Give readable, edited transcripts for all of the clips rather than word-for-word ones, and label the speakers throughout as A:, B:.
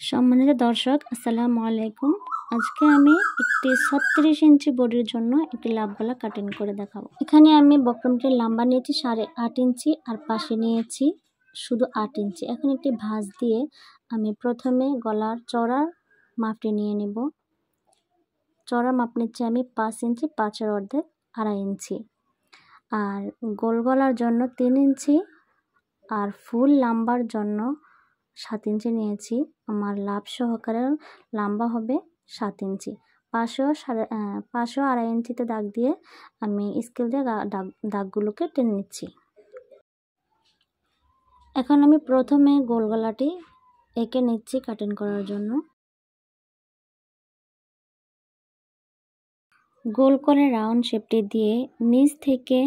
A: সম্মানিত দর্শক, আসসালামু আলাইকুম। আজকে আমি একটি 36 ইঞ্চি বডির জন্য একটি লাভ গলা কাটিং করে দেখাবো। এখানে আমি বক্রমটির লম্বা নিয়েছি 8.5 ইঞ্চি আর পাশে নিয়েছি শুধু 8 ইঞ্চি। এখন একটি ভাঁজ দিয়ে আমি প্রথমে গলার চওড়ার মাপটি নিয়ে নেব। চওড়া মাপ নিচ্ছি আমি 5 ইঞ্চি, 5-এর অর্ধেক 2.5 ইঞ্চি। আর গোল গলার জন্য 3 ইঞ্চি আর ফুল লাম্বার জন্য 7 ইঞ্চি নিয়েছি। আমার লাভ সহকারে লম্বা হবে 7 ইঞ্চি। পাশেও 2.5 ইঞ্চিতে দাগ দিয়ে আমি স্কেল দিয়ে দাগগুলোকে টেনে নিচ্ছি। এখন আমি প্রথমে গোল গলাটি এঁকে নিচ্ছি কাটিং করার জন্য। গোল করে রাউন্ড শেপটি দিয়ে নিচ থেকে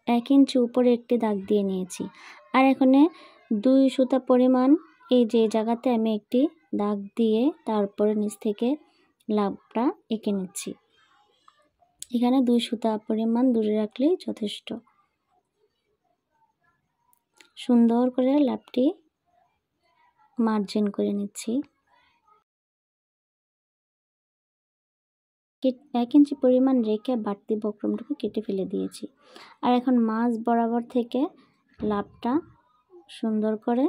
A: 1 ইঞ্চি উপরে একটি দাগ দিয়ে নিয়েছি। আর এখানে 2 সুতা পরিমাণ এই যে জায়গাতে আমি একটি দাগ দিয়ে তারপরে নিচ থেকে লাভটা এঁকে নিচ্ছি। এখানে 2 সুতা পরিমাণ দূরে রাখলেই যথেষ্ট। সুন্দর করে লাভটি মার্জিন করে নিচ্ছি। 1 ইঞ্চি পরিমাণ রেখে বাড়তি বক্রমটুকু কেটে ফেলে দিয়েছি। আর এখন মাঝ বরাবর থেকে লাভটা সুন্দর করে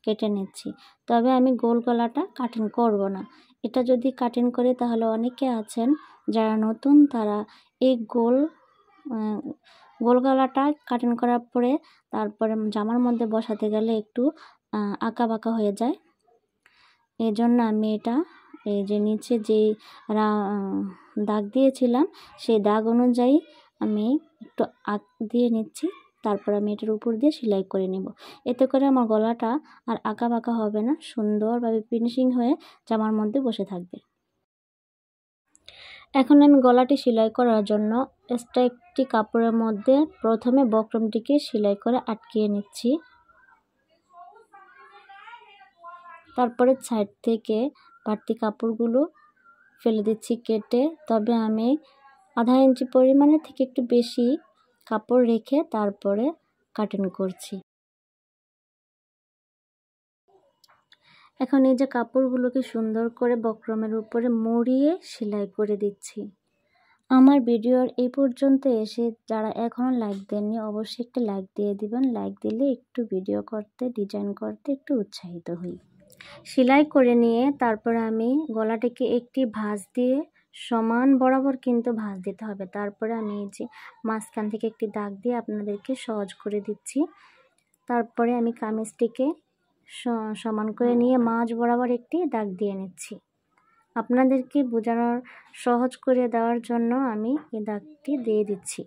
A: কেটে নিচ্ছি। তবে আমি গোল গলাটা কাটিং করব না। এটা যদি কাটিং করি তাহলে অনেকে আছেন যারা নতুন, তারা এই গোল গলাটা কাটিং করার পরে তারপরে জামার মধ্যে বসাতে গেলে একটু আঁকা বাঁকা হয়ে যায়। এই জন্য আমি এটা এই যে নিচে যে দাগ দিয়েছিলাম সেই দাগ অনুযায়ী আমি একটু দিয়ে নিচ্ছি। তারপর আমি এটার উপর দিয়ে সেলাই করে নেব। এতে করে আমার গলাটা আর আঁকা বাঁকা হবে না, সুন্দরভাবে ফিনিশিং হয়ে জামার মধ্যে বসে থাকবে। এখন আমি গলাটি সেলাই করার জন্য এক্সট্রা একটি কাপড়ের মধ্যে প্রথমে বক্রমটিকে সেলাই করে আটকিয়ে নিচ্ছি। তারপরে সাইড থেকে বাড়তি কাপড়গুলো ফেলে দিচ্ছি কেটে। তবে আমি 1/2 ইঞ্চি পরিমাণের থেকে একটু বেশি কাপড় রেখে তারপরে কাটিং করছি। এখন এই যে কাপড়গুলোকে সুন্দর করে বক্রমের উপরে মুড়িয়ে সেলাই করে দিচ্ছি। আমার ভিডিওর এই পর্যন্ত এসে যারা এখনও লাইক দেননি অবশ্যই একটি লাইক দিয়ে দিবেন। লাইক দিলে একটু ভিডিও করতে, ডিজাইন করতে একটু উৎসাহিত হই। সেলাই করে নিয়ে তারপর আমি গলাটিকে একটি ভাঁজ দিয়ে সমান বরাবর কিন্তু ভাঁজ দিতে হবে। তারপরে আমি এই যে মাঝখান থেকে একটি দাগ দিয়ে আপনাদেরকে সহজ করে দিচ্ছি। তারপরে আমি কামিজটিকে সমান করে নিয়ে মাঝ বরাবর একটি দাগ দিয়ে নিচ্ছি। আপনাদেরকে বোঝানোর সহজ করে দেওয়ার জন্য আমি এই দাগটি দিয়ে দিচ্ছি।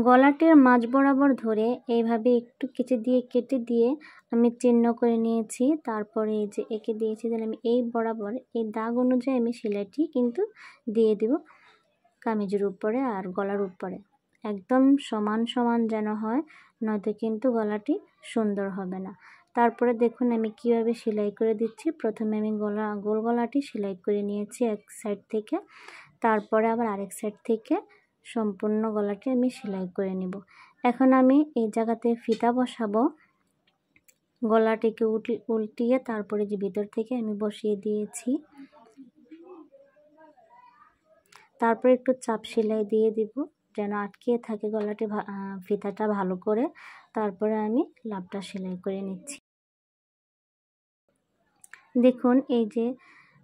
A: গলাটির মাঝ বরাবর ধরে এইভাবে একটু কেটে দিয়ে আমি চিহ্ন করে নিয়েছি। তারপরে এই যে এঁকে দিয়েছি, তাহলে আমি এই বরাবর এই দাগ অনুযায়ী আমি সেলাইটি কিন্তু দিয়ে দিব কামিজের উপরে আর গলার উপরে। একদম সমান সমান যেন হয়, নয়তো কিন্তু গলাটি সুন্দর হবে না। তারপরে দেখুন আমি কিভাবে সেলাই করে দিচ্ছি। প্রথমে আমি গোল গলাটি সেলাই করে নিয়েছি এক সাইড থেকে, তারপরে আবার আরেক সাইড থেকে সম্পূর্ণ গলাটি আমি সেলাই করে নিব। এখন আমি এই জায়গাতে ফিতা বসাবো। গলাটিকে উল্টিয়ে তারপরে যে ভিতর থেকে আমি বসিয়ে দিয়েছি। তারপরে একটু চাপ সেলাই দিয়ে দিব যেন আটকিয়ে থাকে গলাটি ফিতাটা ভালো করে। তারপরে আমি লাভটা সেলাই করে নিচ্ছি। দেখুন এই যে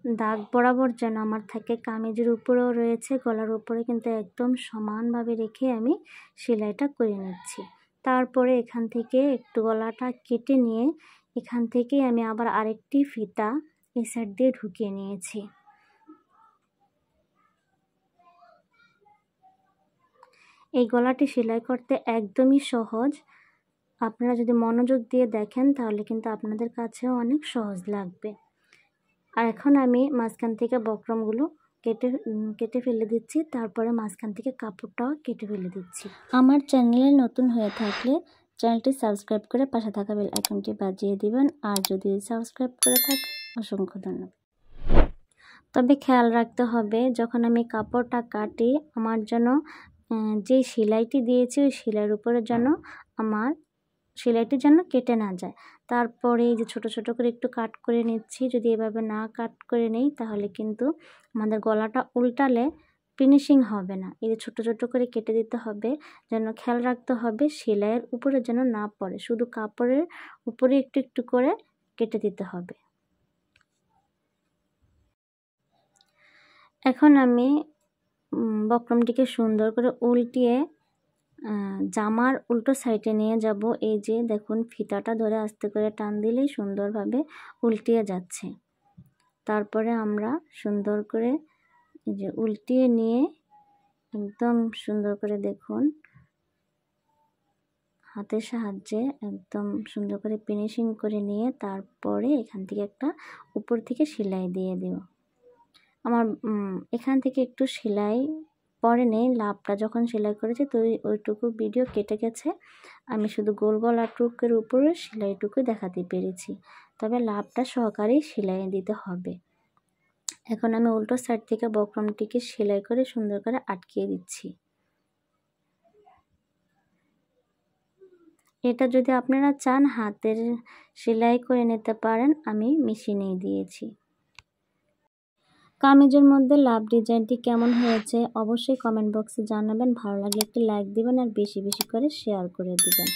A: দাগ বরাবর যেন আমার থাকে, কামিজের উপরেও রয়েছে, গলার উপরে কিন্তু একদম সমানভাবে রেখে আমি সেলাইটা করে নিচ্ছি। তারপরে এখান থেকে একটু গলাটা কেটে নিয়ে এখান থেকে আমি আবার আরেকটি ফিতা এই সাইড দিয়ে ঢুকিয়ে নিয়েছি। এই গলাটি সেলাই করতে একদমই সহজ। আপনারা যদি মনোযোগ দিয়ে দেখেন তাহলে কিন্তু আপনাদের কাছেও অনেক সহজ লাগবে। আর এখন আমি মাঝখান থেকে বক্রমগুলো কেটে ফেলে দিচ্ছি। তারপরে মাঝখান থেকে কাপড়টাও কেটে ফেলে দিচ্ছি। আমার চ্যানেলে নতুন হয়ে থাকলে চ্যানেলটি সাবস্ক্রাইব করে পাশে থাকা বেল আইকনটি বাজিয়ে দিবেন। আর যদি সাবস্ক্রাইব করে থাকেন অসংখ্য ধন্যবাদ। তবে খেয়াল রাখতে হবে যখন আমি কাপড়টা কাটি আমার যেন যে সেলাইটি দিয়েছি ওই সেলাইয়ের উপরে যেন আমার সেলাইটি যেন কেটে না যায়। তারপরে এই যে ছোট ছোট করে একটু কাট করে নিচ্ছি। যদি এভাবে না কাট করে নেই তাহলে কিন্তু আমাদের গলাটা উল্টালে ফিনিশিং হবে না। এই যে ছোট ছোট করে কেটে দিতে হবে, যেন খেয়াল রাখতে হবে সেলাইয়ের উপরে যেন না পড়ে, শুধু কাপড়ের উপরে একটু একটু করে কেটে দিতে হবে। এখন আমি বক্রমটিকে সুন্দর করে উল্টিয়ে জামার উল্টো সাইডে নিয়ে যাব। এই যে দেখুন ফিতাটা ধরে আস্তে করে টান দিলেই সুন্দরভাবে উল্টিয়ে যাচ্ছে। তারপরে আমরা সুন্দর করে এই যে উল্টিয়ে নিয়ে একদম সুন্দর করে দেখুন হাতের সাহায্যে একদম সুন্দর করে ফিনিশিং করে নিয়ে তারপরে এখান থেকে একটা উপর থেকে সেলাই দিয়ে দেব। আমার এখান থেকে একটু সেলাই পরে নেই, লাভটা যখন সেলাই করেছি তো ওইটুকু ভিডিও কেটে গেছে। আমি শুধু গোল গলাটুকের উপরে সেলাইটুকু দেখাতে পেরেছি, তবে লাভটা সহকারেই সেলাই দিতে হবে। এখন আমি উল্টো সাইড থেকে বক্রমটিকে সেলাই করে সুন্দর করে আটকিয়ে দিচ্ছি। এটা যদি আপনারা চান হাতের সেলাই করে নিতে পারেন, আমি মেশিনেই দিয়েছি। কামিজের মধ্যে লাভ ডিজাইনটি কেমন হয়েছে অবশ্যই কমেন্ট বক্সে জানাবেন। ভালো লাগলে একটি লাইক দিবেন আর বেশি বেশি করে শেয়ার করে দিবেন।